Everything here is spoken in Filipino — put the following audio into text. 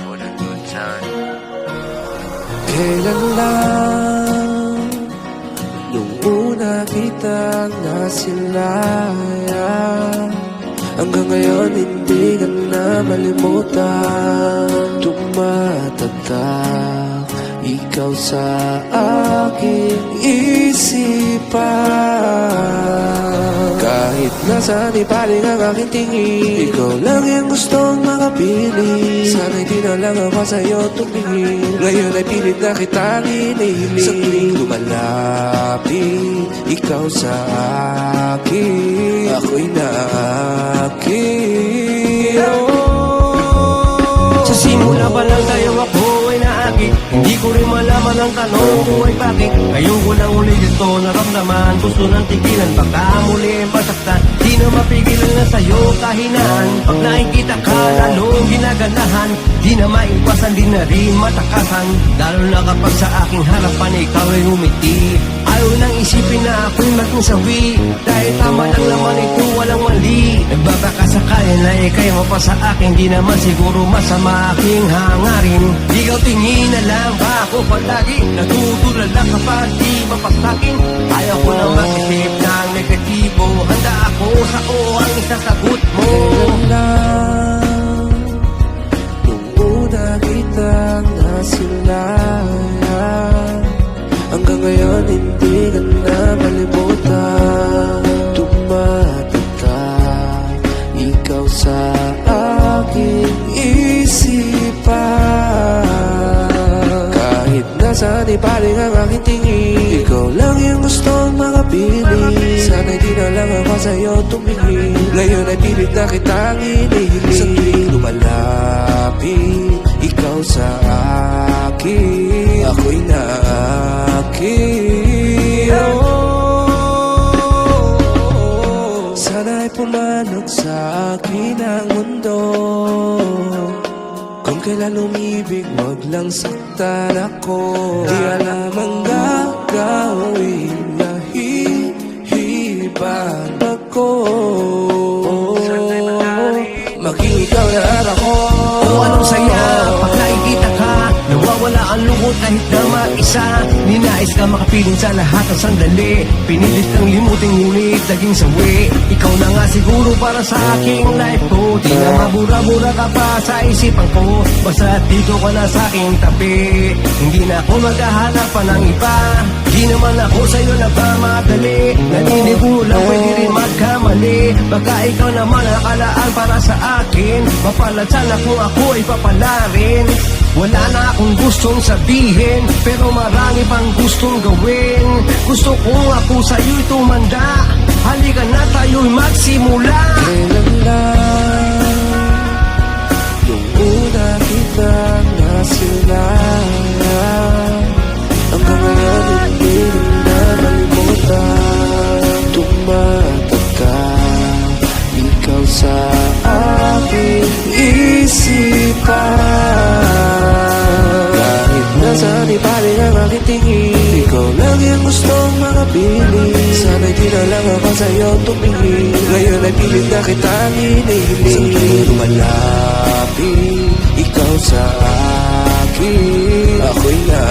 For the good time. Kailan lang nung una kitang nasilayan, hanggang ngayon hindi ka na malimutan. Tumatatak ikaw sa aking isipan. Kahit nasaan ipaling ang aking tingin, ikaw lang yung gustong makapili. Sana'y di na lang ako sa'yo tumingin. Ngayon ay pilit na kitang inihiling. Sa tuwing lumalapit ikaw sa akin, ako'y naakit. Sa simula pa lang tayo ako ay naakit. Hindi ko rin malaman ang tanong ko ay bakit. Ngayon ko lang ulit ito naramdaman. Gusto nang tigilan, baka muli masaktan. Di na mapigilan na sa'yo kahinaan. Pag nakikita ka lalong ginaganahan. Di na maiwasan, di na rin matakasan. Lalo na kapag sa aking harapan ikaw ay umiti. Ayaw nang isipin na ako'y maging sawi. Dahil tama lang naman ito, walang mali. Nagbabaka sakayan na ikay mo pa sa akin. Di naman siguro masama aking hangarin. Ikaw tingin na lang ba ako palagi? Natutulala kapag di mapasakin. Ayaw ko na makisip ng negatibo. Handa ako sa ang isasagot mo. Kailan lang nung una kitang nasilayan, hanggang ngayon hindi ka na malimutan. Tumatatak ikaw sa aking isipan. Kahit nasaan ipaling ang aking tingin, ikaw lang yung gustong makapili. Sana'y di na lang ako sa'yo tumingin. Ngayon ay pilit na kitang inihiling. Sa tuwing lumalapit ikaw sa akin, ako'y naakit. Sana'y pumanog sa akin ang mundo. Kung kailan umibig, wag lang saktan ako. Di alam ang gagawin, nahihibang ako. Maging ikaw na ako. O anong saya pag nakikita ka, nawawala ang lungkot kahit na mag-isa. Ninais ka makapiling sa lahat ng sandali. Pinilit kang limutin ngunit naging sawi. Ikaw na nga siguro para sa aking life ko. Di na mabura-bura ka pa sa isipan ko. Basta dito ka na sa aking tabi. Hindi na ako maghahanap pa ng iba. Di naman ako sa'yo nagmamadali. Naninigo lang pwede rin magkamali. Baka ikaw naman nakalaan para sa akin. Mapalad sana kung ako ay papalarin. Wala na akong gustong sabihin, pero marami pang gustong gawin. Gusto kong ako sa'yo'y tumanda. Halika na tayo'y magsimula. Kailan lang nung una kitang nasilayan, hanggang ngayon hindi na malimutan. Tumatatak ikaw sa aking isipan. Kahit nasaan ipaling ang aking tingin, ikaw lang yung gustong makapili. Sana'y di na lang ako sa'yo tumingin. Ngayon ay pilit na kitang inihiling. Sa tuwing lumalapit ikaw sa akin, ako'y na